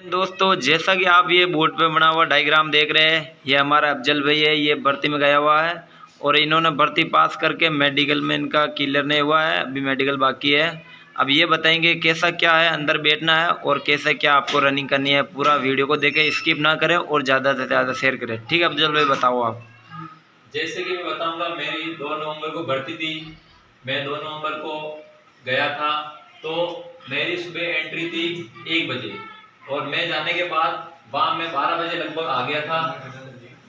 दोस्तों जैसा कि आप ये बोर्ड पे बना हुआ डायग्राम देख रहे हैं, ये हमारा अफजल भाई है। ये भर्ती में गया हुआ है और इन्होंने भर्ती पास करके मेडिकल में इनका क्लियर नहीं हुआ है, अभी मेडिकल बाकी है। अब ये बताएंगे कैसा क्या है, अंदर बैठना है और कैसा क्या आपको रनिंग करनी है। पूरा वीडियो को देखें, स्किप ना करें और ज़्यादा से ज़्यादा शेयर करें। ठीक है अफजल भाई, बताओ आप। जैसे कि मैं बताऊंगा, मेरी 2 नवंबर को भर्ती थी। मैं 2 नवंबर को गया था, तो मेरी सुबह एंट्री थी 1 बजे और मैं जाने के बाद वहाँ मैं 12 बजे लगभग आ गया था।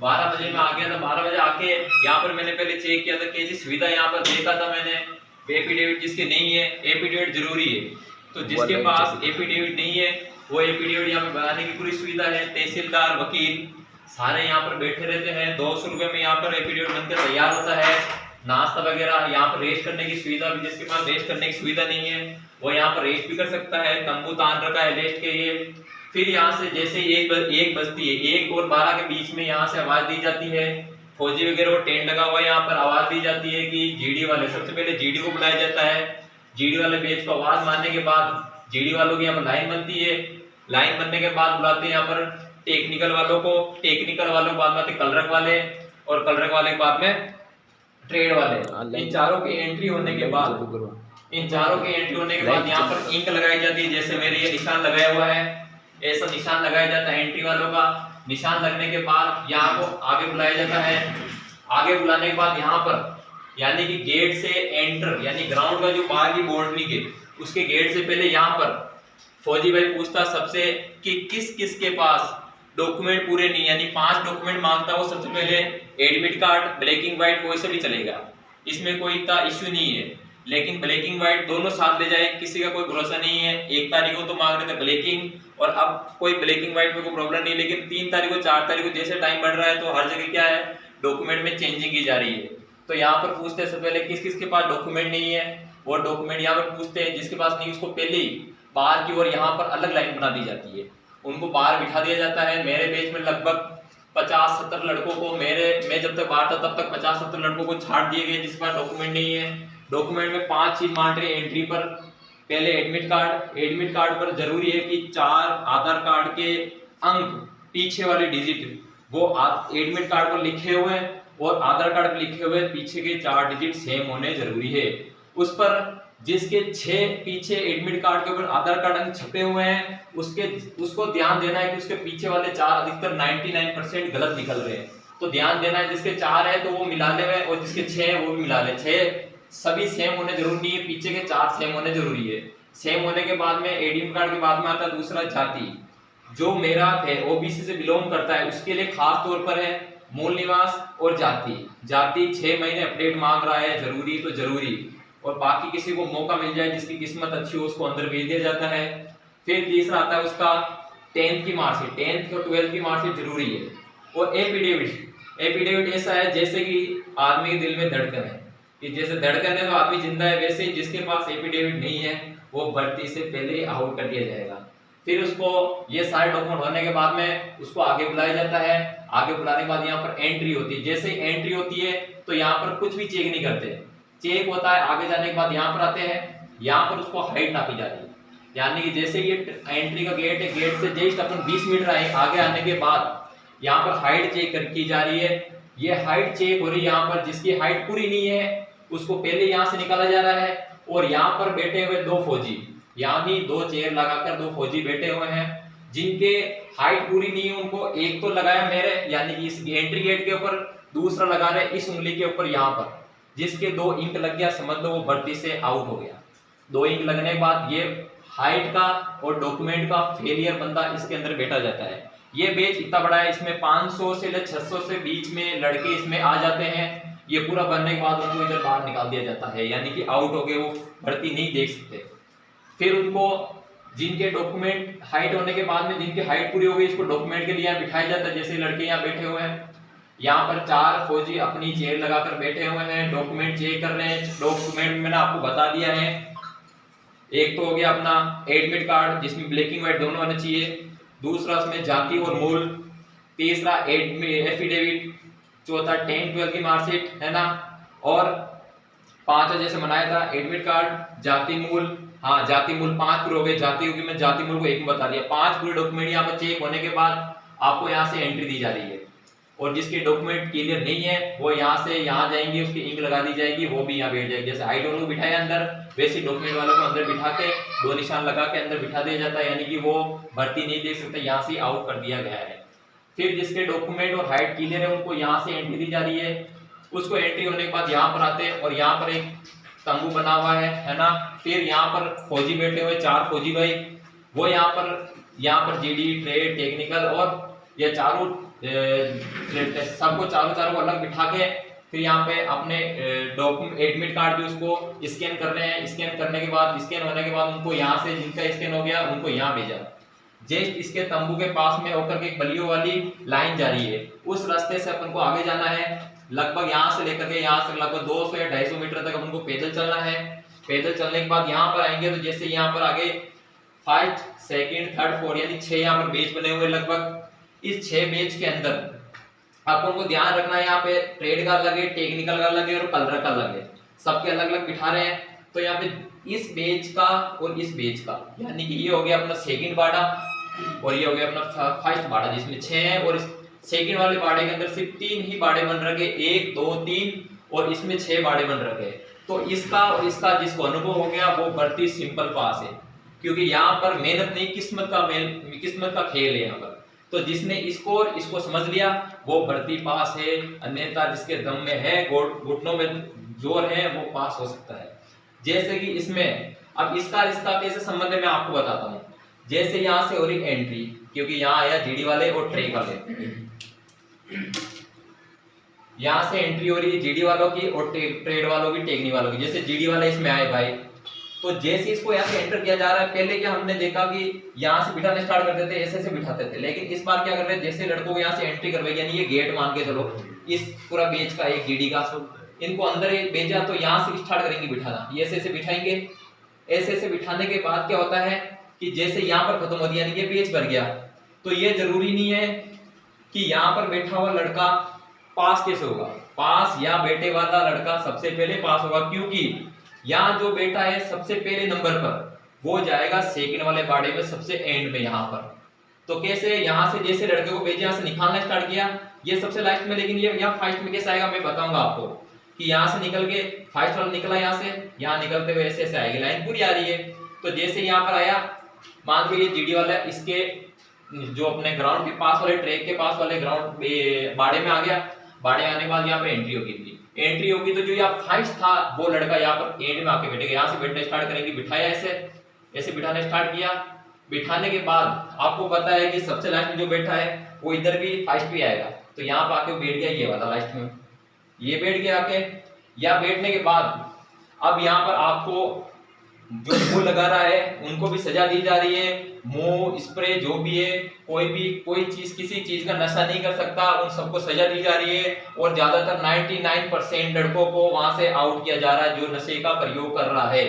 12 बजे में आ गया था। 12 बजे आके यहाँ पर मैंने पहले चेक किया था कैसी सुविधा यहाँ पर देखा था मैंने। एफिडेविट जिसके नहीं है, एफिडेविट जरूरी है, तो जिसके पास एफिडेविट नहीं है वो एफिडेविट यहाँ पर बनाने की पूरी सुविधा है। तहसीलदार, वकील सारे यहाँ पर बैठे रहते हैं। 200 रुपये में यहाँ पर एफिडेविट बनकर तैयार होता है। नाश्ता वगैरह यहाँ पर रेस्ट करने की सुविधा भी, जिसके पास रेस्ट करने की सुविधा नहीं है वो यहाँ पर रेस्ट भी कर सकता है। तंबू तान रखा है रेस्ट के लिए। फिर यहाँ से जैसे एक बजती है, 1 और 12 के बीच में यहाँ से आवाज दी जाती है। फौजी वगैरह को टेंट लगा हुआ है, यहाँ पर आवाज दी जाती है कि जीडी वाले, सबसे पहले जीडी को बुलाया जाता है। जीडी वाले बेच को आवाज मारने के बाद जीडी वालों की यहाँ पर लाइन बनती है। लाइन बनने के बाद बुलाते हैं यहाँ पर टेक्निकल वालों को। टेक्निकल वालों के बाद में आते कलरक वाले और कलरक वाले के बाद में ट्रेड वाले। इन चारों की एंट्री होने के बाद यहाँ पर इंक लगाई जाती है। जैसे मेरे ये निशान लगाया हुआ है, ऐसा निशान लगाया जाता है एंट्री वालों का। निशान लगने के बाद यहाँ को आगे बुलाया जाता है। आगे बुलाने के बाद यहाँ पर यानी कि गेट से एंटर, यानी ग्राउंड का जो बाहर की बाउंड्री के उसके गेट से पहले यहाँ पर फौजी भाई पूछता सबसे कि किस किस के पास डॉक्यूमेंट पूरे नहीं, यानी 5 डॉक्यूमेंट मांगता वो सबसे पहले। Admit card, black and white कोई से भी चलेगा, इसमें कोई इतना इश्यू नहीं है। लेकिन ब्लैक एंड व्हाइट दोनों साथ ले जाए, किसी का कोई भरोसा नहीं है। 1 तारीख को तो मांग रहे थे ब्लैकिंग और अब कोई ब्लैक एंड व्हाइट में कोई प्रॉब्लम नहीं, लेकिन 3 तारीख को 4 तारीख को जैसे टाइम बढ़ रहा है तो हर जगह क्या है, डॉक्यूमेंट में चेंजिंग की जा रही है। तो यहाँ पर पूछते हैं सबसे पहले किस किस के पास डॉक्यूमेंट नहीं है, वो डॉक्यूमेंट यहाँ पर पूछते हैं। जिसके पास नहीं उसको पहले ही बाहर की ओर यहाँ पर अलग लाइन बना दी जाती है, उनको बाहर बिठा दिया जाता है। मेरे बैच में लगभग 50-70 लड़कों को, मैं जब तक बाहर था तब तक 50-70 लड़कों को छाट दिए गए जिसके पास डॉक्यूमेंट नहीं है। डॉक्यूमेंट में 5 चीज मांग रहे हैं एंट्री पर। पहले एडमिट कार्ड। एडमिट कार्ड पर जरूरी है कि 4 आधार कार्ड के अंक पीछे वाले डिजिट वो एडमिट कार्ड पर लिखे हुए हैं और आधार कार्ड पर लिखे हुए पीछे के 4 डिजिट सेम होने जरूरी है। उस पर जिसके 6 पीछे एडमिट कार्ड के ऊपर आधार कार्ड अंक छपे हुए हैं उसको ध्यान देना है कि उसके पीछे वाले 4 अधिकतर 99% गलत निकल रहे हैं, तो ध्यान देना है। जिसके 4 है तो वो मिला ले और जिसके 6 है वो भी मिला ले। 6 सभी सेम होने जरूरी नहीं है, पीछे के 4 सेम होने जरूरी है। सेम होने के बाद में एडमिट कार्ड के बाद में आता है दूसरा जाति। जो मेरा है ओबीसी से बिलोंग करता है उसके लिए खास तौर पर है मूल निवास और जाति। जाति 6 महीने अपडेट मांग रहा है, जरूरी तो जरूरी, और बाकी किसी को मौका मिल जाए जिसकी किस्मत अच्छी हो उसको अंदर भेज दिया जाता है। फिर तीसरा आता है उसका 10th की मार्कशीट। 10th और 12th की मार्कशीट जरूरी है। और एफिडेविट ऐसा है जैसे कि आदमी के दिल में धड़कन है, कि जैसे धड़कन है तो आदमी जिंदा है, वैसे ही जिसके पास एफिडेविट नहीं है वो भर्ती से पहले ही आउट कर दिया जाएगा। फिर उसको ये सारे डॉक्यूमेंट होने के बाद में उसको आगे बुलाया जाता है। आगे बुलाने के बाद यहाँ पर एंट्री होती है। जैसे एंट्री होती है तो यहाँ पर कुछ भी चेक नहीं करते, चेक होता है आगे जाने के बाद। यहाँ पर आते हैं, यहाँ पर उसको हाइट नापी जाती है, यानी कि जैसे ये एंट्री का गेट है, गेट से जस्ट अपन 20 मीटर आगे आने के बाद यहाँ पर हाइट चेक की जा रही है। ये हाइट चेक हो रही है। यहाँ पर जिसकी हाइट पूरी नहीं है उसको पहले यहाँ से निकाला जा रहा है। और यहाँ पर बैठे हुए 2 फौजी, यानी 2 चेयर लगाकर 2 फौजी बैठे हुए हैं। जिनके हाइट पूरी नहीं है उनको एक तो लगाया मेरे, यानी कि इस एंट्री गेट के ऊपर, दूसरा लगा रहे इस उंगली के ऊपर यहाँ पर। जिसके 2 इंक लग गया समझ लो वो भर्ती से आउट हो गया। 2 इंक लगने के बाद ये हाइट का और डॉक्यूमेंट का फेलियर बंदा इसके अंदर बैठा जाता है। ये बैच इतना बड़ा है, इसमें 500 से 600 से बीच में लड़के इसमें आ जाते हैं। ये पूरा बनने के बाद उनको इधर बाहर निकाल दिया जाता है, यानी कि आउट हो गए, वो भर्ती नहीं देख सकते। फिर उनको जिनके डॉक्यूमेंट हाइट होने के बाद में जिनकी हाइट पूरी हो गई इसको डॉक्यूमेंट के लिए बिठाया जाता है। जैसे लड़के यहाँ बैठे हुए हैं, यहाँ पर 4 फौजी अपनी चेयर लगाकर बैठे हुए हैं, डॉक्यूमेंट चेक कर रहे हैं। डॉक्यूमेंट मैंने आपको बता दिया है। एक तो हो गया अपना एडमिट कार्ड जिसमें ब्लैक एंड व्हाइट दोनों होने चाहिए, दूसरा उसमें जाति और मूल, तीसरा एफिडेविट, चौथा 10th-12th की मार्कशीट है ना, और 5 जैसे बनाया था एडमिट कार्ड, जाति, मूल, हाँ जाति मूल 5 पूरे हो गए, जाति होगी, मैं जाति मूल को एक में बता दिया। 5 पूरे डॉक्यूमेंट यहाँ पर चेक होने के बाद आपको यहाँ से एंट्री दी जा रही है, और जिसके डॉक्यूमेंट क्लियर नहीं है वो यहाँ से यहाँ जाएंगे, उसकी इंक लगा दी जाएगी, वो भी यहाँ बैठ जाएगी। जैसे आईडोल को बिठाया अंदर, वैसे डॉक्यूमेंट वालों को अंदर बिठा के 2 निशान लगा के अंदर बिठा दिया जाता है, यानी कि वो भर्ती नहीं देख सकते, यहाँ से आउट कर दिया गया है। फिर जिसके डॉक्यूमेंट और हाइट क्लियर है उनको यहाँ से एंट्री दी जा रही है। उसको एंट्री होने के बाद यहाँ पर आते हैं, और यहाँ पर एक तंबू बना हुआ है ना। फिर यहाँ पर फौजी बैठे हुए 4 फौजी भाई, वो यहाँ पर जीडी, ट्रेड, टेक्निकल और ये चारों सबको चारों को अलग बिठा के फिर यहाँ पे अपने डॉक्यूमेंट एडमिट कार्ड भी उसको स्कैन कर रहे हैं। स्कैन करने के बाद, स्कैन होने के बाद उनको यहाँ से, जिनका स्कैन हो गया उनको यहाँ भेजा। जस्ट इसके तंबू के पास में होकर के एक बलियों वाली लाइन जा रही है, उस रास्ते से अपन को आगे जाना है। लगभग यहाँ से लेकर के यहाँ से लगभग 200 या 250 मीटर तक अपन को पैदल चलना है। पैदल चलने के बाद यहाँ पर आएंगे तो जैसे यहाँ पर आगे 1st, 2nd, 3rd, 4th यानी 6 यहाँ पर बेच बने हुए। लगभग इस 6 बेच के अंदर अपन को ध्यान रखना है, यहाँ पे ट्रेड का लगे, टेक्निकल का लगे और कलर का लगे, सबके अलग अलग बिठा रहे हैं। तो यहाँ पे इस बेच का और इस बेच का, यानी कि ये हो गया अपना 2nd बाड़ा और ये हो गया अपना 1st बाड़ा, जिसमें 6 है। और इस 2nd वाले बाड़े के अंदर सिर्फ 3 ही बाड़े बन रखे, 1, 2, 3, और इसमें 6 बाड़े बन रखे। तो इसका और इसका जिसको अनुभव हो गया वो भर्ती सिंपल पास है, क्योंकि यहाँ पर मेहनत नहीं, किस्मत का खेल है यहाँ पर। तो जिसने इसको और इसको समझ लिया वो भर्ती पास है, अन्यथा जिसके दम में है, घुटनों में जोर है, वो पास हो सकता है। जैसे कि इसमें अब इसका कैसे संबंध है मैं आपको बताता हूँ। जैसे यहाँ से हो रही एंट्री, क्योंकि यहाँ आया जीडी वाले और ट्रेक वाले, यहाँ से एंट्री हो रही है जीडी वालों की और ट्रेड वालों की, टेक्निक वालों की। जैसे जीडी वाले इसमें आए भाई, तो जैसे इसको यहाँ से एंटर किया जा रहा है, पहले क्या हमने देखा कि यहाँ से बिठाने स्टार्ट करते थे, ऐसे बिठाते थे, लेकिन इस बार क्या कर रहे हैं, जैसे लड़कों को यहाँ से एंट्री करवाई, यानी ये गेट मान के चलो इस पूरा बेच का, एक जीडी का, इनको अंदर भेजा तो यहाँ से स्टार्ट करेंगे बिठाना, ये ऐसे बिठाएंगे। ऐसे बिठाने के बाद क्या होता है कि जैसे यहाँ पर खत्म होती है, यानी कि बेच भर गया, तो ये जरूरी नहीं है कि यहाँ पर बैठा हुआ लड़का पास कैसे होगा। पास या बेटे वाला लड़का सबसे पहले पास होगा, क्योंकि यहाँ जो बेटा है सबसे पहले नंबर पर, वो जाएगा 2nd वाले बाड़े में सबसे एंड में यहाँ पर। तो कैसे, यहाँ से जैसे लड़के को भेजे, यहाँ से निकालना स्टार्ट किया, ये सबसे लास्ट में, लेकिन ये यहाँ 1st में कैसे आएगा मैं बताऊंगा आपको, कि यहाँ से निकल के 1st वाला निकला, यहाँ से यहाँ निकलते हुए ऐसे आएगी, लाइन पूरी आ रही है। तो जैसे यहाँ पर आया, मान लीजिए जीडी वाला इसके जो अपने ग्राउंड के पास वाले, ट्रैक के पास वाले ग्राउंड बाड़े में आ गया। बाड़े आने के बाद यहाँ पे एंट्री होगी, एंट्री होगी तो जो यहाँ 1st था वो लड़का यहाँ पर एंड में आके बैठेगा। यहाँ से बैठने स्टार्ट करेंगे, बिठाया ऐसे बिठाने स्टार्ट किया। बिठाने के बाद आपको पता है कि सबसे लास्ट में जो बैठा है वो इधर भी 1st भी आएगा, तो यहाँ पर आके बैठ गया, ये वाला लास्ट में ये बैठ गया आके। या बैठने के बाद अब यहाँ पर आपको जो मुंह लगा रहा है उनको भी सजा दी जा रही है। मुंह स्प्रे जो भी है, कोई चीज, किसी चीज का नशा नहीं कर सकता, उन सबको सजा दी जा रही है। और ज्यादातर 99% लड़कों को वहां से आउट किया जा रहा है, जो नशे का प्रयोग कर रहा है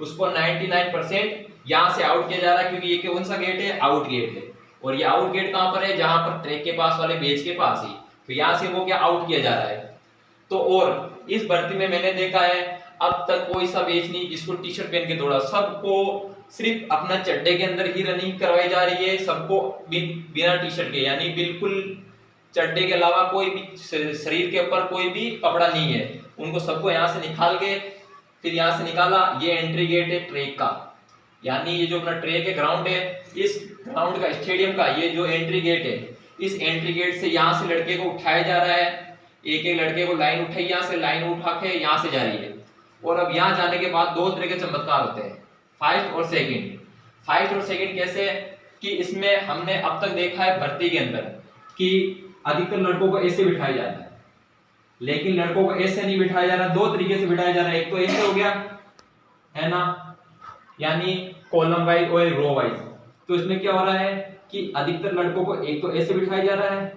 उसको 99% यहाँ से आउट किया जा रहा है, क्योंकि ये कौन सा गेट है, आउट गेट है। और ये आउट गेट कहाँ पर है, जहां पर ट्रैक के पास वाले बेच के पास ही, तो यहाँ से वो क्या आउट किया जा रहा है। तो और इस भर्ती में मैंने देखा है अब तक कोई सा बेच नहीं जिसको टी शर्ट पहन के दौड़ा, सबको सिर्फ अपना चड्डे के अंदर ही रनिंग करवाई जा रही है, सबको बिना टी शर्ट के, यानी बिल्कुल चड्डे के अलावा कोई भी शरीर के ऊपर कोई भी कपड़ा नहीं है। उनको सबको यहाँ से निकाल के फिर यहाँ से निकाला। ये एंट्री गेट है ट्रैक का, यानी ये जो अपना ट्रैक है, ग्राउंड है, इस ग्राउंड का, स्टेडियम का ये जो एंट्री गेट है, इस एंट्री गेट से यहाँ से लड़के को उठाया जा रहा है। एक एक लड़के को लाइन उठाई, यहाँ से लाइन उठा के यहाँ से जा रही है। और अब यहाँ जाने के बाद 2 तरह के चमत्कार होते हैं, 1st और 2nd। 1st और 2nd कैसे, कि इसमें हमने अब तक देखा है भर्ती के अंदर कि अधिकतर लड़कों को ऐसे बिठाया जाता है, लेकिन लड़कों को ऐसे नहीं बिठाया जा रहा। 2 तरीके से बिठाया जा रहा है, एक तो ऐसे हो गया है ना, यानी कॉलम वाइज और रो वाइज। तो इसमें क्या हो रहा है कि अधिकतर लड़कों को एक तो ऐसे बिठाया जा रहा है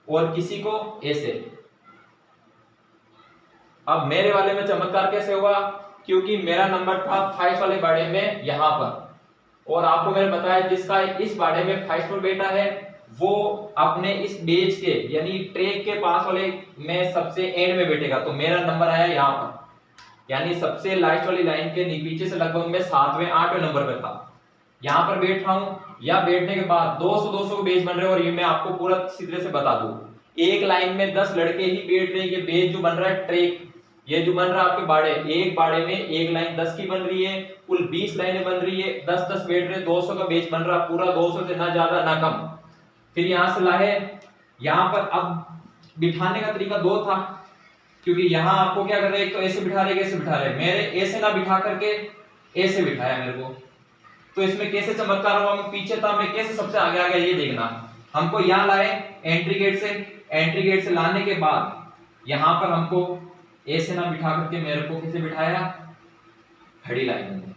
और किसी को ऐसे। अब मेरे वाले में चमत्कार कैसे हुआ, क्योंकि मेरा नंबर था 1st वाले बाड़े में यहाँ पर, और आपको मैंने बताया जिसका इस बाड़े में 1st पर बैठा है वो अपने इस बेच के, यानी ट्रैक के पास वाले में सबसे एंड में बैठेगा। तो मेरा नंबर आया यहाँ पर, यानी सबसे लास्ट वाली लाइन के पीछे से लगभग मैं 7वें 8वें नंबर पे था। यहाँ पर बैठ रहा हूँ, या बैठने के बाद 200 के बेच बन रहे हैं। और ये मैं आपको पूरा सीधे से बता दूं, एक लाइन में 10 लड़के ही बैठ रहे हैं। ये बेच जो बन रहा है ट्रैक, ये जो बन रहा है आपके बाड़े, एक बाड़े में एक लाइन 10 की बन रही है, कुल 20 लाइनें बन रही है, 10-10 बैठ रहे, 200 का बेच बन रहा पूरा, 200 से ना ज्यादा ना कम। फिर यहाँ से लाए, यहाँ पर अब बिठाने का तरीका दो था, क्योंकि यहाँ आपको क्या कर रहे हैं, एक तो ऐसे बिठा रहे, ऐसे बिठा रहे, मेरे ऐसे ना बिठा करके ऐसे बिठाया मेरे को। तो इसमें कैसे चमत्कार हुआ, मैं पीछे था, मैं कैसे सबसे आगे आ गया ये देखना। हमको यहाँ लाए एंट्री गेट से, एंट्री गेट से लाने के बाद यहाँ पर हमको ऐसे ना बिठा करके मेरे को कैसे बिठाया, खड़ी लाइनों में।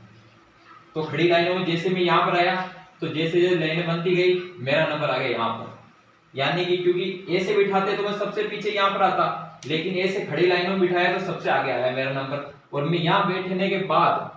तो खड़ी लाइनों में जैसे मैं यहाँ पर आया, तो जैसे जैसे लाइनें बनती गई मेरा नंबर आ गया यहाँ पर। यानी कि क्योंकि ऐसे बिठाते तो मैं सबसे पीछे यहाँ पर आता, लेकिन ऐसे खड़ी लाइनों में बिठाया तो सबसे आगे आया मेरा नंबर। और मैं यहाँ बैठने के बाद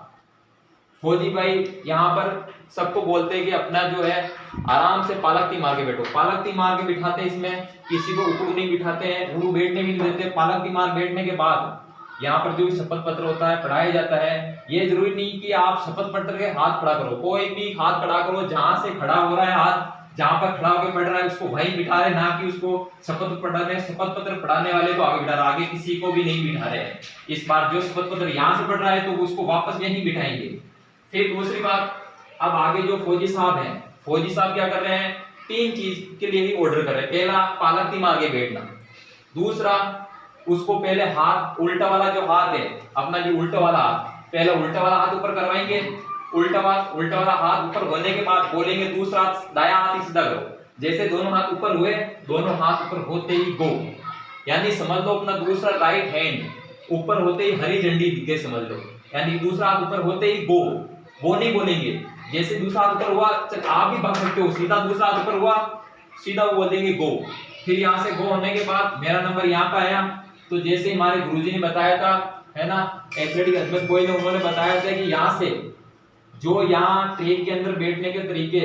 फौजी भाई यहाँ पर सबको बोलते हैं कि अपना जो है आराम से पालक ती मार के बैठो। पालक ती मार के बिठाते हैं, इसमें किसी को उकड़ू नहीं बिठाते हैं, उड़ू बैठने भी नहीं देते। पालक ती मार बैठने के बाद यहाँ पर जो भी शपथ पत्र होता है पढ़ाया जाता है। ये जरूरी नहीं कि आप शपथ पत्र के हाथ खड़ा करो, कोई भी हाथ खड़ा करो, जहां से खड़ा हो रहा है हाथ, जहां पर खड़ा होकर पढ़ रहा है उसको वहीं बिठा रहे, ना कि उसको शपथ पत्र पढ़ाने वाले को आगे बिठा रहे, आगे किसी को भी नहीं बिठा रहे हैं। इस बार जो शपथ पत्र यहाँ से पढ़ रहा है तो उसको वापस यहीं बिठाएंगे। फिर दूसरी बात, अब आगे जो फौजी साहब हैं, फौजी साहब क्या कर रहे हैं, 3 चीज के लिए ही ऑर्डर कर रहे हैं। पहला, पालक ती मार के बैठना। दूसरा, उसको पहले हाथ उल्टा वाला जो हाथ है अपना, जो उल्टा वाला हाथ, पहले उल्टा वाला हाथ ऊपर करवाएंगे, उल्टा वाला हाथ ऊपर होने के बाद बोलेंगे दूसरा दायां हाथ सीधा करो। जैसे दोनों हाथ ऊपर हुए, दोनों हाथ ऊपर होते ही गो, यानी समझ लो अपना दूसरा राइट हैंड ऊपर होते ही हरी झंडी दिख गई, समझ लो। यानी दूसरा हाथ ऊपर होते ही गो, वो नहीं बोलेंगे। जैसे दूसरा हाथ ऊपर हुआ, चल आप भी भाग सकते हो, सीधा दूसरा हाथ ऊपर हुआ, सीधा वो बोलेंगे गो। फिर यहाँ से गो होने के बाद मेरा नंबर यहाँ पे आया। तो जैसे हमारे गुरुजी ने बताया था, है ना, एथलेटिक हजबत बॉय ने, उन्होंने बताया था कि यहाँ से जो यहाँ ट्रेक के अंदर बैठने के तरीके,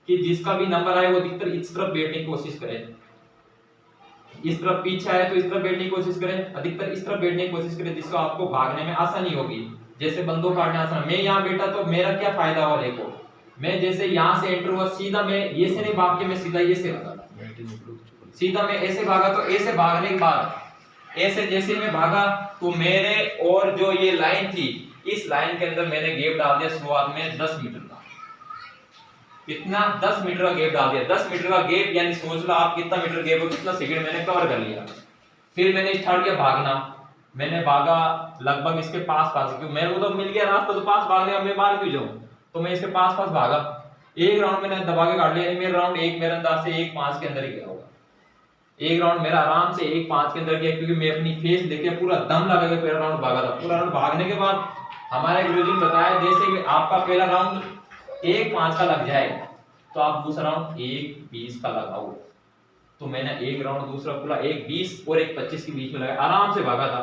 कि जिसका भी नंबर आए वो अधिकतर इस तरफ बैठने की कोशिश करें, इस तरफ पीछे आए तो इस तरफ बैठने की कोशिश करें, अधिकतर इस तरफ बैठने की कोशिश करें, जिससे आपको भागने में आसानी होगी। जैसे बंदूक काटने आसान, मैं यहाँ बैठा तो मेरा क्या फायदा हुआ, देखो मैं जैसे यहाँ से एंटर हुआ, सीधा मैं ये से नहीं भाग के मैं सीधा ये से भागा, सीधा मैं ऐसे भागा। तो ऐसे भागने के बाद ऐसे जैसे मैं भागा तो मेरे और जो ये लाइन थी, इस लाइन के अंदर मैंने गैप डाल दिया शुरुआत में 10 मीटर का। कितना? 10 मीटर का गैप डाल दिया। 10 मीटर का गैप यानी सोच लो आप कितना मीटर गैप हो, कितना सेकंड मैंने कवर कर लिया। फिर मैंने स्टार्ट किया भागना, मैंने भागा लगभग इसके पास, क्योंकि मेरे को तो मिल गया रास्ता, तो पास भागने का मैं बाहर क्यों जाऊं, तो मैं इसके पास भागा। एक राउंड मैंने दबा के काट लिया। मेरा राउंड एक मेरे अंदाज से 1:5 के अंदर ही गया होगा। एक राउंड मेरा आराम से 1:5 के अंदर गया, क्योंकि मैं अपनी फेस लेके पूरा दम लगा के पूरा राउंड भागा था। पूरा राउंड भागने के बाद हमारे गुरुजी ने बताया, जैसे कि आपका पहला राउंड 1:5 का लग जाए तो आप दूसरा राउंड 1:20 का लगाओ। तो मैंने एक राउंड दूसरा पूरा 1:20 और 1:25 के बीच में लगाया, आराम से भागा था।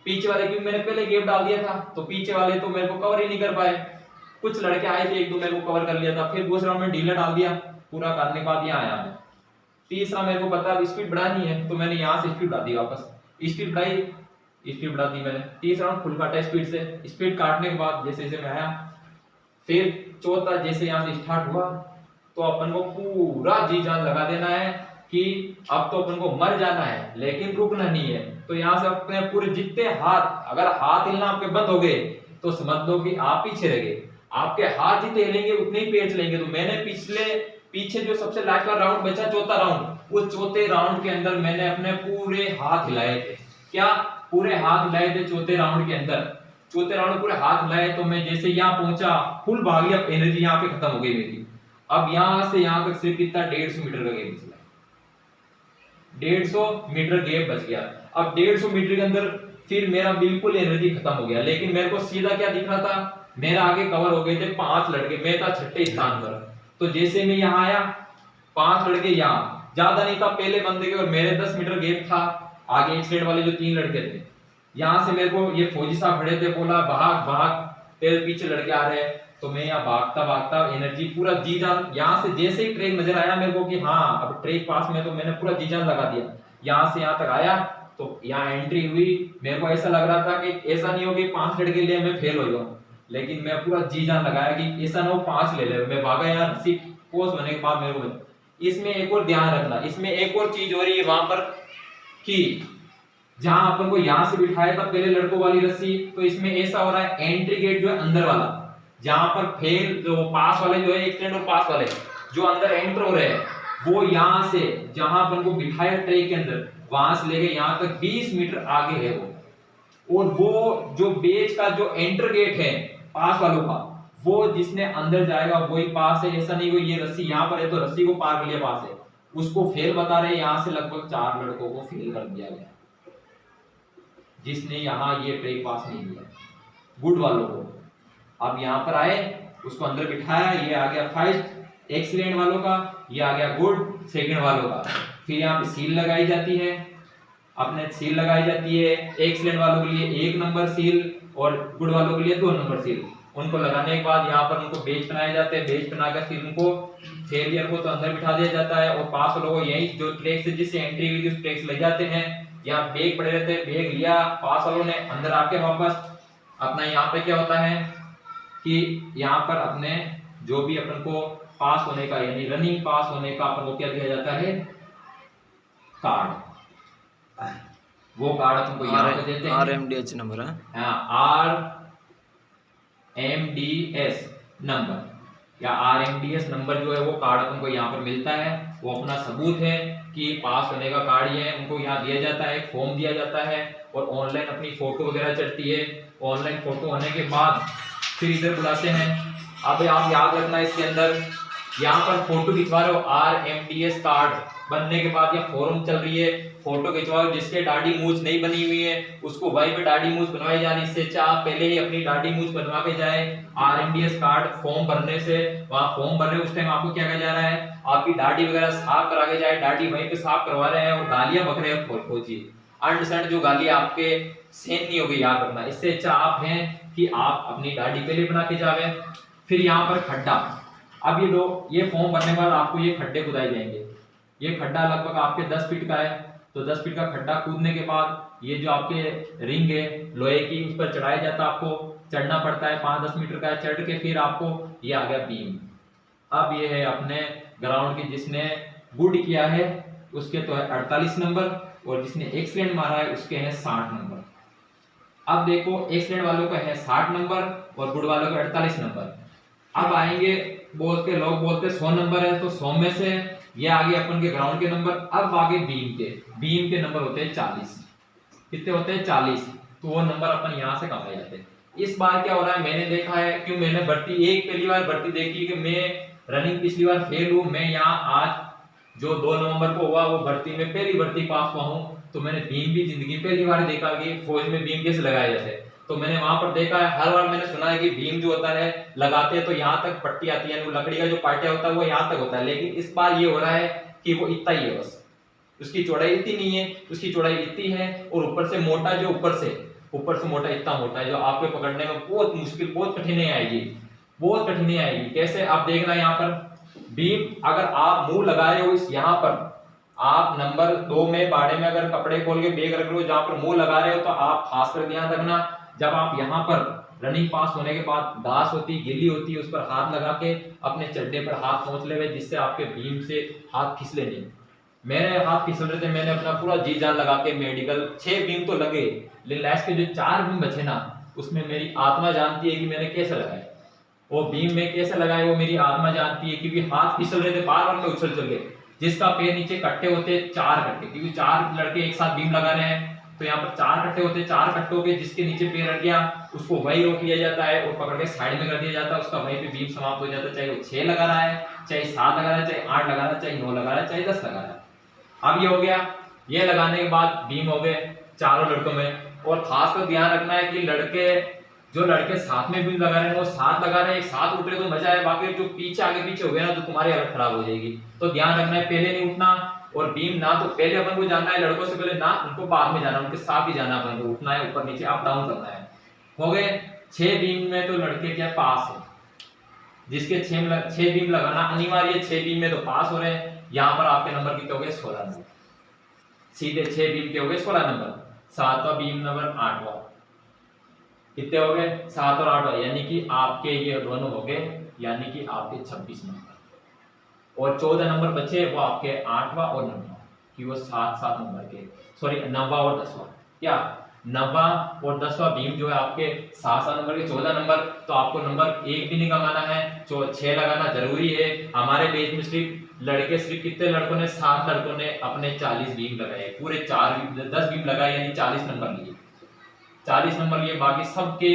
पीछे वाले, क्योंकि मैंने पहले गैप डाल दिया था, तो पीछे वाले तो मेरे को कवर ही नहीं कर पाए। कुछ लड़के आए थे, 1-2 मेरे को कवर कर लिया था। फिर दूसरा राउंड में ढीला डाल दिया, पूरा करने के बाद यहाँ आया मैं। तीसरा मेरे को पता है स्पीड बढ़ानी है, तो मैंने यहाँ से स्पीड बढ़ा दी, वापस स्पीड बढ़ाई, स्पीड बढ़ा दी मैंने। तीसरा राउंड फुल काटा स्पीड से, स्पीड काटने के बाद जैसे जैसे मैं आया। फिर चौथा जैसे यहाँ से स्टार्ट हुआ, तो अपन को पूरा जी जान लगा देना है कि अब तो अपन को मर जाना है, लेकिन रुकना नहीं है। तो यहाँ से अपने पूरे जितने हाथ, अगर हाथ हिलना आपके बंद हो गए तो समझ लो कि आप पीछे रह गए। आपके हाथ जितने हिलेंगे उतने ही पैर चलेंगे। तो मैंने पीछे जो सबसे लास्ट का राउंड बचा, चौथा राउंड, उस चौथे राउंड के अंदर मैंने अपने पूरे हाथ हिलाए थे। क्या? पूरे हाथ हिलाए थे चौथे राउंड के अंदर। चौथे राउंड पूरे हाथ हिलाए, तो मैं जैसे यहाँ पहुंचा, फुल भाग गया, एनर्जी यहाँ पे खत्म हो गई मेरी। अब यहाँ से यहाँ तक सिर्फ कितना 150 मीटर का गैप बच गया, 150 मीटर गैप बच गया। अब 150 मीटर के अंदर फिर मेरा बिल्कुल एनर्जी खत्म हो गया, लेकिन मेरे को सीधा क्या दिख रहा था, मेरा आगे कवर हो गए थे 5 लड़के, मैं था छठे स्थान पर। तो जैसे मैं यहाँ आया, 5 लड़के यहाँ, ज्यादा नहीं था पहले बंदे के और मेरे 10 मीटर गैप था। आगे एक साइड वाले जो 3 लड़के थे, यहाँ से मेरे को ये फौजी साहब खड़े थे, बोला भाग भाग, तेरे पीछे लड़के आ रहे हैं। तो मैं यहाँ भागता भागता एनर्जी पूरा जी जान, यहाँ से जैसे ही ट्रेक नजर आया मेरे को कि हाँ अब ट्रेक पास में, तो मैंने पूरा जी जान लगा दिया। यहाँ से यहाँ तक आया, तो यहाँ एंट्री हुई, मेरे को ऐसा लग रहा था कि ऐसा नहीं हो कि 5 लड़के लिए मैं फेल हो जाऊं, लेकिन मैं पूरा जी जान लगाया कि ऐसा ना हो 5 ले ले। मैं भागा यार, सिर्फ पोस्ट होने के बाद मेरे को इसमें एक और ध्यान रखना, इसमें एक और चीज हो रही है वहां पर कि जहां अपन को यहां से बिठाया था पहले लड़कों वाली रस्सी, तो इसमें ऐसा हो रहा है एंट्री गेट जो है अंदर वाला, जहां पर फेल जो पास वाले जो है एक स्टैंड और पास वाले जो अंदर एंटर हो रहे हैं, वो यहां से जहां अपन को बिठाया ट्रे के अंदर वहां से लेके यहां तक 20 मीटर आगे है वो। और वो जो बेच का जो एंटर गेट है पास वालों का, वो जिसने अंदर जाएगा वही पास है। ऐसा नहीं कोई ये रस्सी यहाँ पर है तो रस्सी को पार कर लिया पास है, उसको फेल बता रहे। यहाँ से लगभग 4 लड़कों को फेल कर दिया गया जिसने यहाँ ये ट्रे पास नहीं किया, गुड वालों को। अब यहाँ पर आए, उसको अंदर बिठाया, ये आ गया फर्स्ट एक्सीलेंट वालों का, ये आ गया गुड सेकंड वालों का। फिर यहाँ पे सील लगाई जाती है, अपने सील लगाई जाती है एक्सीलेंट वालों के लिए 1 नंबर सील और गुड वालों के लिए 2 नंबर सील। उनको लगाने के बाद यहाँ पर उनको बेच बनाए जाते हैं, बेच बनाकर फिर उनको फेलियर को तो अंदर बिठा दिया जाता है और पास वालों को यही जो ट्रैक से जिससे एंट्री हुई थी उस ट्रैक से ले जाते हैं। यहाँ बैग पड़े रहते हैं, बैग लिया पास वालों ने, अंदर आके वापस अपना यहाँ पे क्या होता है कि यहाँ पर अपने जो भी अपन को पास होने का यानी रनिंग पास होने का अपन को क्या दिया जाता है, कार्ड। वो कार्ड अपन को यहाँ पे देते हैं, RMDH नंबर है, RMDS नंबर या RMDS नंबर जो है वो कार्ड अपन को यहाँ पर मिलता है। वो अपना सबूत है कि पास होने का कार्ड ही है, उनको यहाँ दिया जाता है, फॉर्म दिया जाता है और ऑनलाइन अपनी फोटो वगैरह चढ़ती है। ऑनलाइन फोटो होने के बाद फिर इधर बुलाते हैं। अब आप याद रखना इसके अंदर यहाँ पर फोटो खिंचवा रहे हो, RMDS कार्ड बनने के बाद या फॉर्म चल रही है, फोटो खिंचवाओ। जिसके दाढ़ी मूछ नहीं बनी हुई है उसको वहीं पे दाढ़ी मूछ बनवाई जानी, इससे अच्छा आप पहले ही अपनी दाढ़ी मूछ बनवा के जाए। RMDS कार्ड फॉर्म भरने से वहां फॉर्म भर रहे उस टाइम आपको क्या कहा जा रहा है, आपकी दाढ़ी वगैरह साफ करा के जाए, दाढ़ी वहीं पे साफ करवा रहे हैं और गालियां बक रहे हैं फौजी, अंडरस्टैंड, जो गालियां आपके सेन नहीं होगी, याद रखना। इससे अच्छा आप हैं कि आप अपनी दाढ़ी पहले बना के जावे। फिर यहाँ पर खड्डा, अब ये फॉर्म भरने के बाद आपको ये खड्डे खुदाए जाएंगे। ये खड्डा लगभग आपके 10 फीट का है, तो 10 फीट का खड्डा कूदने के बाद ये जो आपके रिंग है लोहे की उस पर चढ़ाया जाता है, आपको चढ़ना पड़ता है, 5-10 मीटर का चढ़ के फिर आपको ये आ गया बीम। अब ये है अपने ग्राउंड की, जिसने गुड किया है उसके तो है 48 नंबर और जिसने एक्सीलेंट मारा है उसके हैं 60 नंबर। अब देखो एक्सीलेंट वालों का है 60 नंबर और गुड वालों का 48 नंबर। अब आएंगे बोलते लोग बोलते 100 नंबर है, तो 100 में से ये आगे अपन के ग्राउंड के नंबर। अब आगे बीम के नंबर होते हैं 40। कितने होते हैं? 40। तो वो नंबर अपन यहाँ से कमाए जाते हैं। इस बार क्या हो रहा है, मैंने देखा है, क्यों मैंने पहली बार भर्ती देखी कि मैं रनिंग पिछली बार फेल हूँ, मैं यहाँ आज जो 2 नवंबर को हुआ वो भर्ती में पहली भर्ती पास हुआ हूँ, तो मैंने बीम भी जिंदगी पहली बार देखा कि फौज में बीम कैसे लगाए जाते हैं। तो मैंने वहां पर देखा है, हर बार मैंने सुना है कि बीम जो होता है लगाते हैं तो यहाँ तक पट्टी आती है, लकड़ी का जो पाटिया होता है वो यहाँ तक होता है, लेकिन इस बार ये हो रहा है कि वो इतना ही है, बस उसकी चौड़ाई इतनी नहीं है, उसकी चौड़ाई इतनी है और ऊपर से मोटा, जो ऊपर से मोटा इतना मोटा है जो आपके पकड़ने में बहुत मुश्किल, बहुत कठिनाई आएगी, बहुत कठिनाई आएगी। कैसे आप देखना, यहाँ पर बीम अगर आप मुंह लगा रहे हो इस यहाँ पर, आप नंबर 2 में बाड़े में अगर कपड़े खोल के बैग रख लो जहां पर मुंह लगा रहे हो, तो आप खास कर ध्यान रखना, जब आप यहाँ पर रनिंग पास होने के बाद घास होती गिल्ली होती है उस पर हाथ लगा के अपने चड्डे पर हाथ पहुंच ले, जिससे आपके बीम से हाथ फिसले नहीं। मेरे हाथ फिसल रहे थे, मैंने अपना पूरा जी जान लगा के मेडिकल 6 बीम तो लगे, लेकिन लास्ट के जो 4 बीम बचे ना, उसमें मेरी आत्मा जानती है कि मैंने कैसे लगाए, वो बीम में कैसे लगाए वो मेरी आत्मा जानती है, क्योंकि हाथ फिसल रहे थे, बार बार में उछल चल गए। जिसका पैर नीचे कट्टे होते 4 कट्टे, क्योंकि 4 लड़के एक साथ बीम लगा रहे हैं, तो यहाँ पर 4 कट्टे होते, 4 कट्टों के जिसके नीचे पैर अट गया उसको वही रोक लिया जाता है और पकड़ के साइड में कर दिया जाता है, उसका वहीं पे बीम समाप्त हो जाता है। चाहे वो 6 लगा रहा है, चाहे 7 लगा रहा है, चाहे 8 लगा रहा है, चाहे 9 लगा रहा है, चाहे 10 लगा रहा है। अब ये हो गया, ये लगाने के बाद बीम हो गए चारों लड़कों में। और खास कर ध्यान रखना है कि जो लड़के साथ में बीम लगा रहे हैं वो साथ लगा रहे हैं, एक साथ उठ रहे तो मजा है, बाकी जो पीछे आगे पीछे हो गया ना तो तुम्हारी हालत खराब हो जाएगी। तो ध्यान रखना है, पहले नहीं उठना, और बीम ना तो पहले अपन को जाना है, लड़कों से पहले ना, उनको बाद में जाना, उनके साथ ही जाना, अपन को उठना है, ऊपर नीचे अप डाउन करना है। हो गए 6 बीम में, तो लड़के क्या पास है, जिसके 6 बीम लगाना अनिवार्य, 6 बीम में तो पास हो रहे हैं। यहाँ पर आपके नंबर कितने हो गए? 16 नंबर। सीधे 6 बीम के हो गए 16 नंबर, 7वां बीम नंबर 8वां, कितने हो गए 7 और 8, यानी कि आपके ये दोनों हो गए, यानी कि आपके 26 नंबर, और 14 नंबर बचे वो आपके 8वां और 9वां, कि वो 7 नंबर के, सॉरी 9वां और 10वां, क्या 9वां और 10वां बीम जो है आपके 7 नंबर के 14 नंबर, तो आपको नंबर 1 भी नहीं कमाना है, 6 लगाना जरूरी है। हमारे पेज में सिर्फ कितने लड़कों ने, 7 लड़कों ने अपने 40 बीम लगाए, पूरे 10 बीम लगाए, यानी 40 नंबर लिए, 40 नंबर लिए, बाकी सबके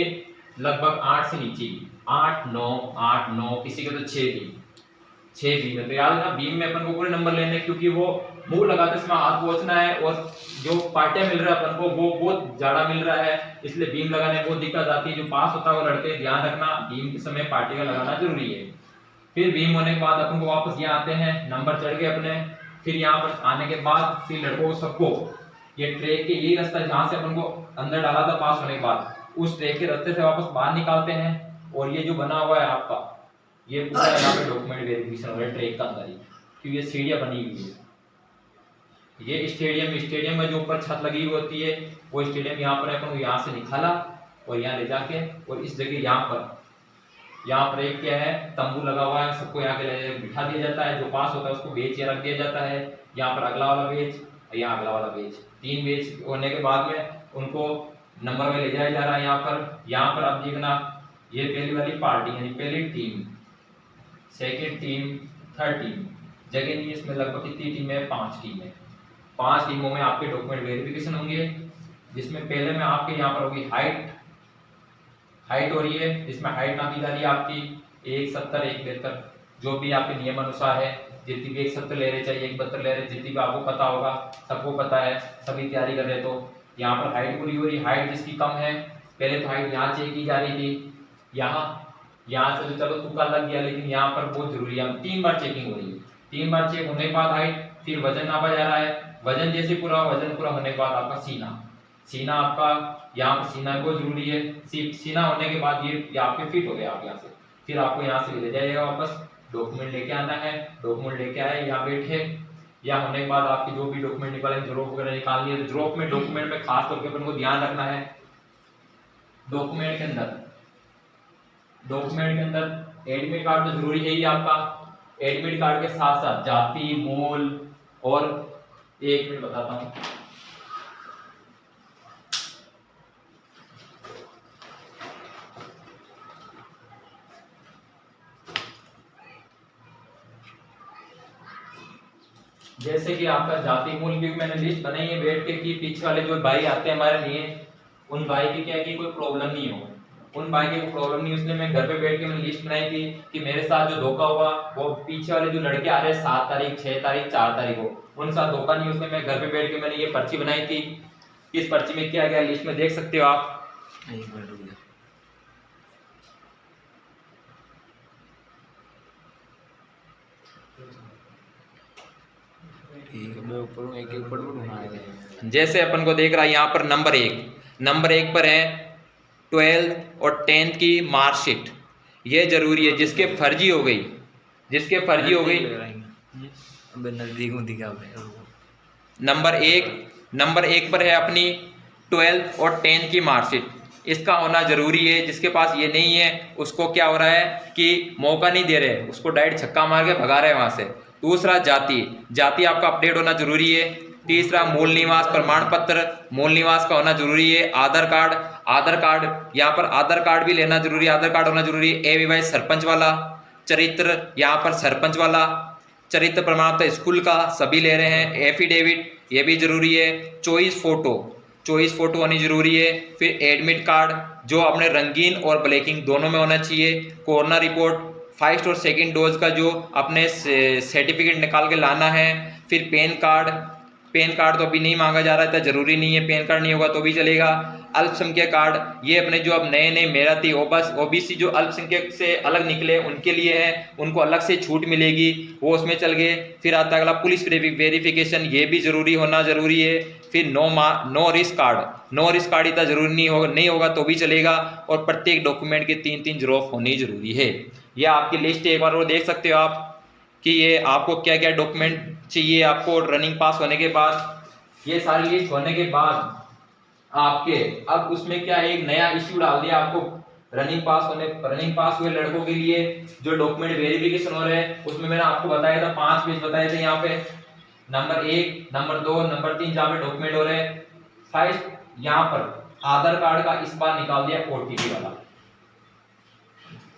लगभग 8 से नीचे, 8 9, किसी के तो 6 बीम है। तो याद रखना बीम में अपन को पूरे नंबर लेने, क्योंकि वो मुंह लगाते समय हाथ पहुंचना है, और जो पार्टियां मिल रहा है अपन को वो बहुत ज्यादा मिल रहा है, इसलिए बीम लगाने में बहुत दिक्कत आती है। जो पास होता है वो लड़के ध्यान रखना, बीम के समय पार्टी का लगाना जरूरी है। फिर बीम होने के बाद अपन को वापस यहाँ आते हैं, नंबर चढ़ गए अपने, फिर यहाँ पर आने के बाद फिर लड़कों सबको ये ट्रैक के यही रास्ता जहाँ से अपन को अंदर डाला था पास होने के बाद, उस ट्रैक के रास्ते से वापस बाहर निकालते हैं, और ये जो बना हुआ है आपका ये पूरा यहाँ पे डॉक्यूमेंट वेरिफिकेशन हो रहा है ट्रैक का अंदर ही, क्योंकि ये सीढ़ियाँ बनी हुई है। ये स्टेडियम में जो ऊपर छत लगी हुई होती है वो स्टेडियम यहाँ पर अपन को यहाँ से निकाला और यहाँ ले जाके, और इस जगह यहाँ पर एक क्या है तंबू लगा हुआ है, सबको यहाँ के बिठा दिया जाता है, जो पास होता है उसको बेच या रख दिया जाता है। यहाँ पर अगला वाला बेच, यहाँ अगला वाला बेच, 3 बेच होने के बाद में उनको नंबर में ले जाया जा रहा है। यहाँ पर अब देखना, ये पहली वाली पार्टी यानी पहली team, second team, third team, जगह नहीं इसमें लगभग कितनी टीम है, 5 टीम है। 5 टीमों में आपके डॉक्यूमेंट वेरिफिकेशन होंगे, जिसमें पहले में आपके यहाँ पर होगी हाइट हो रही है, इसमें हाइट नापी जा रही है आपकी 170 172, जो भी आपके नियम अनुसार है, जितनी भी 170 ले रहे चाहिए 172 ले रहे, जितनी भी आपको पता होगा, सबको पता है, सभी तैयारी कर रहे। तो यहाँ पर हाइट पूरी हो रही, हाइट जिसकी कम है, पहले तो हाइट यहाँ चेक की जा रही थी, यहाँ से तो चलो तुक्का लग गया, लेकिन यहाँ पर बहुत जरूरी है, 3 बार चेकिंग हो रही है। 3 बार चेक होने के बाद हाइट, फिर वजन नापा जा रहा है, वजन जैसे वजन पूरा होने के बाद आपका सीना आपका यहाँ पर सीना बहुत जरूरी है। सीना होने के बाद ये आपके फिट हो गया, आप यहाँ से फिर आपको यहाँ से ले जाइएगा वापस, डॉक्यूमेंट लेके आना है, डॉक्यूमेंट लेके आए, यहाँ बैठे, यहाँ होने के बाद आपकी जो भी डॉक्यूमेंट निकाले, ड्रॉप वगैरह निकालनी है, डॉक्यूमेंट में खास तौर पर अपन को ध्यान रखना है, डॉक्यूमेंट के अंदर एडमिट कार्ड तो जरूरी है ही आपका, एडमिट कार्ड के साथ साथ जाति, मूल, और 1 मिनट बताता हूँ, जैसे कि आपका जाति मूल की मैंने लिस्ट बनाई है बैठ के, कि पीछे वाले जो भाई आते हैं हमारे लिए, उन भाई की क्या है कि कोई प्रॉब्लम नहीं हो, उन भाई की कोई प्रॉब्लम नहीं, इसलिए मैं घर पे बैठ के मैंने लिस्ट बनाई थी कि मेरे साथ जो धोखा हुआ वो पीछे वाले जो लड़के आ रहे हैं 7 तारीख 6 तारीख 4 तारीख को, उन साथ धोखा नहीं, उसमें मैं घर पे बैठ के मैंने ये पर्ची बनाई थी। इस पर्ची में क्या गया लिस्ट में देख सकते हो आप, जैसे अपन को देख रहा है यहाँ पर नंबर 1 पर है 12th और 10th की मार्कशीट, ये जरूरी है, जिसके फर्जी हो गई नंबर 1 पर है अपनी 12th और 10th की मार्कशीट, इसका होना जरूरी है। जिसके पास ये नहीं है उसको क्या हो रहा है कि मौका नहीं दे रहे, उसको डायरेक्ट छक्का मार के भगा रहे हैं वहां से। दूसरा जाति आपका अपडेट होना जरूरी है। तीसरा मूल निवास प्रमाण पत्र, मूल निवास का होना जरूरी है। आधार कार्ड यहाँ पर आधार कार्ड भी लेना जरूरी है, आधार कार्ड होना जरूरी है। अविवाहित सरपंच वाला, चरित्र यहाँ पर सरपंच वाला, चरित्र प्रमाण पत्र स्कूल का सभी ले रहे हैं। एफिडेविट ये भी जरूरी है। चॉइस फोटो होनी जरूरी है। फिर एडमिट कार्ड जो अपने रंगीन और ब्लैकिंग दोनों में होना चाहिए। कोरोना रिपोर्ट, फर्स्ट और सेकंड डोज का जो अपने सर्टिफिकेट निकाल के लाना है। फिर पैन कार्ड तो अभी नहीं मांगा जा रहा है, तो जरूरी नहीं है, पैन कार्ड नहीं होगा तो भी चलेगा। अल्पसंख्यक कार्ड, ये अपने जो अब नए मेराती ओबीसी जो अल्पसंख्यक से अलग निकले उनके लिए है, उनको अलग से छूट मिलेगी, वो उसमें चल गए। फिर आता है अगला पुलिस वेरिफिकेशन, ये भी होना जरूरी है। फिर नो रिस्क कार्ड इतना जरूरी नहीं होगा तो भी चलेगा। और प्रत्येक डॉक्यूमेंट के 3 ज़ेरॉक्स होनी जरूरी है। ये आपकी लिस्ट एक बार वो देख सकते हो आप कि ये आपको क्या क्या डॉक्यूमेंट चाहिए आपको रनिंग पास होने के बाद। ये सारी लिस्ट होने के बाद आपके अब उसमें क्या है, एक नया इश्यू डाल दिया आपको रनिंग पास हुए लड़कों के लिए जो डॉक्यूमेंट वेरिफिकेशन हो रहे हैं। उसमें मैंने आपको बताया था 5 पेज बताए थे यहाँ पे, नंबर 1, नंबर 2, नंबर 3 जहाँ पे डॉक्यूमेंट हो रहे हैं। फर्स्ट यहाँ पर आधार कार्ड का इस बार निकाल दिया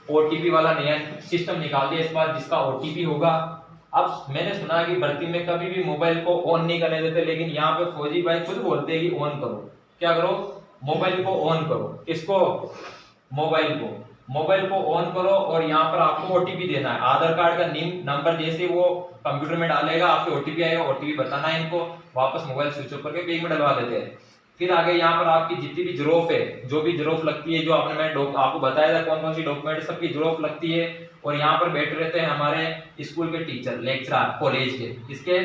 ओटीपी वाला नया सिस्टम निकाल दिया इस बार, जिसका ओटीपी होगा। अब मैंने सुना कि भर्ती में कभी भी मोबाइल को ऑन नहीं करने देते, लेकिन यहाँ पे फौजी भाई खुद बोलते हैं कि ऑन करो। क्या करो? मोबाइल को ऑन करो। किसको? मोबाइल को ऑन करो और यहाँ पर आपको ओटीपी देना है। आधार कार्ड का नंबर जैसे वो कंप्यूटर में डालेगा आपके ओटीपी आएगा, ओटीपी बताना है इनको, वापस मोबाइल स्विच ऑफ करके बैग में डलवा देते हैं। फिर आगे यहाँ पर आपकी जितनी भी जरूरत है, जो भी जरूरत लगती है, जो आपने मैंने आपको बताया था कौन कौन सी डॉक्यूमेंट सबकी जरूरत लगती है। और यहाँ पर बैठे रहते हैं हमारे स्कूल के टीचर, लेक्चरर, कॉलेज के, इसके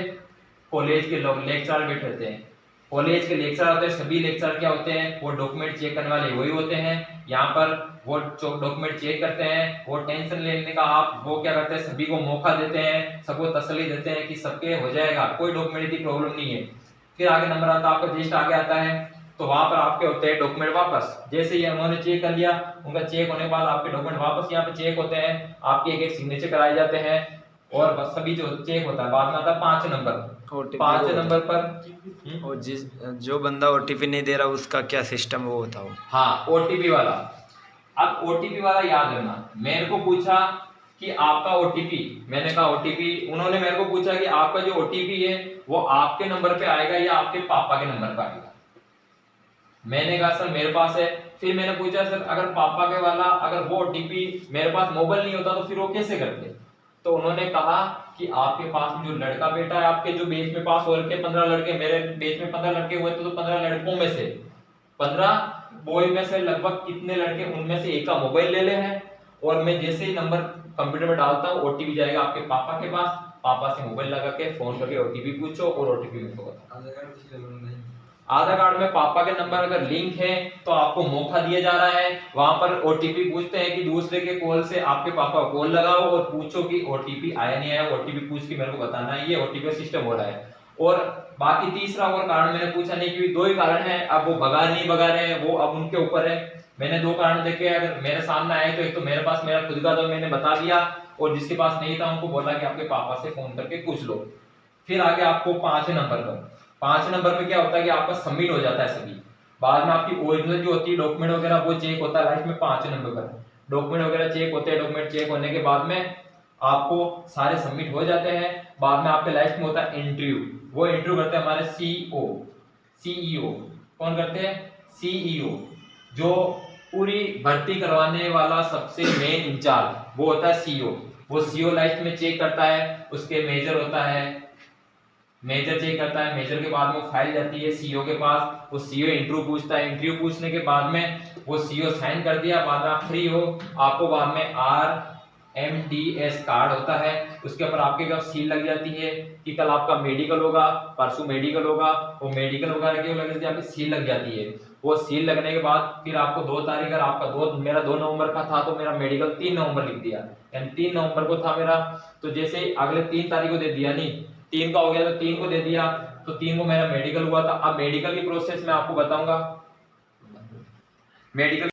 कॉलेज के लोग लेक्चरर बैठे रहते हैं। कॉलेज के लेक्चरर होते हैं, सभी लेक्चरर क्या होते हैं, वो डॉक्यूमेंट चेक करने वाले वही होते हैं। यहाँ पर वो डॉक्यूमेंट चेक करते हैं, वो टेंशन लेने का आप वो क्या करते हैं, सभी को मौका देते हैं, सबको तसल्ली देते हैं कि सबके हो जाएगा, कोई डॉक्यूमेंट की प्रॉब्लम नहीं है। फिर आगे नंबर आता है आपका, जस्ट आगे आता है तो वहां पर आपके होते हैं डॉक्यूमेंट वापस। जैसे ही उन्होंने चेक कर लिया, उनका चेक होने के बाद आपके डॉक्यूमेंट वापस यहाँ पे चेक होते हैं, आपके एक एक सिग्नेचर कराए जाते हैं और बस सभी जो चेक होता है। बाद में आता है 5 नंबर। 5 नंबर पर और जो बंदा ओटीपी नहीं दे रहा उसका क्या सिस्टम वो बताओ। हाँ, ओटीपी वाला। अब ओटीपी वाला याद रखना, मेरे को पूछा कि आपका ओटीपी, मैंने कहा ओटीपी, उन्होंने मेरे को पूछा कि आपका जो ओटीपी है वो आपके नंबर पे आएगा या आपके पापा के नंबर पे आएगा। मैंने कहा सर मेरे पास है। फिर मैंने पूछा सर अगर पापा के वाला अगर वो ओटीपी मेरे पास मोबाइल नहीं होता तो फिर वो कैसे करते? तो उन्होंने कहा कि आपके पास जो लड़का बेटा है, आपके जो बेच में पास हो रखे 15 लड़के, मेरे बेच में 15 लड़के हुए तो 15 लड़कों में से 15 बॉय में से लगभग कितने लड़के, उनमें से एक का मोबाइल ले ले हैं और मैं जैसे ही नंबर कंप्यूटर में डालता हूँ ओटीपी जाएगा आपके पापा के पास, पापा से मोबाइल लगा के फोन करके ओटीपी पूछो और ओटीपी मेरे को बताओ। आधार कार्ड में पापा के नंबर अगर लिंक है तो आपको मौका दिया जा रहा है, वहां पर ओटीपी पूछते हैं कि दूसरे के कॉल से आपके पापा को कॉल लगाओ और पूछो कि ओटीपी आया नहीं आया, ओटीपी पूछ के मेरे को बताना है, ये ओटीपी सिस्टम हो रहा है। और बाकी तीसरा और कारण मैंने पूछा नहीं, क्योंकि 2 ही कारण है, अब वो भगा नहीं भगा रहे हैं वो अब उनके ऊपर है। मैंने 2 कारण देखे, अगर मेरे सामने आए तो एक तो मेरे पास मेरा खुद का तो मैंने बता दिया और जिसके पास नहीं था उनको बोला कि आपके पापा से फोन करके पूछ लो। फिर आगे आपको 5 नंबर पे क्या होता है कि आपका सबमिट हो जाता है सभी, बाद में आपकी ओरिजिनल जो होती है डॉक्यूमेंट वगैरह वो चेक होता है लास्ट में 5 नंबर पर, डॉक्यूमेंट वगैरह चेक होते हैं। डॉक्यूमेंट चेक होने के बाद में आपको सारे सबमिट हो जाते हैं। बाद में आपके लास्ट में होता है इंटरव्यू, वो इंटरव्यू करते हैं हमारे सीईओ। कौन करते हैं? सीईओ, जो पूरी भर्ती करवाने वाला सबसे मेन इंचार्ज वो होता है सीईओ। वो सीईओ लास्ट में चेक करता है, उसके मेजर होता है, मेजर चेक करता है, मेजर के बाद में फाइल जाती है सीईओ के पास, वो सीईओ इंटरव्यू पूछता है, इंटरव्यू पूछने के बाद में वो सीईओ साइन कर दिया, बाद में आप फ्री हो। आपको बाद में RMDS कार्ड होता है, उसके ऊपर आपके पास सील लग जाती है कि कल आपका मेडिकल होगा, परसों मेडिकल होगा, वो मेडिकल वगैरह क्यों लग जाती है, आपकी सील लग जाती है। वो सील लगने के बाद फिर आपको 2 तारीख, अगर आपका मेरा 2 नवंबर का था तो मेरा मेडिकल 3 नवंबर लिख दिया, यानी 3 नवंबर को था मेरा, तो जैसे अगले 3 तारीख को दे दिया, नहीं 3 का हो गया तो 3 को दे दिया, तो 3 को मेरा मेडिकल हुआ था। अब मेडिकल की प्रोसेस मैं आपको बताऊंगा। मेडिकल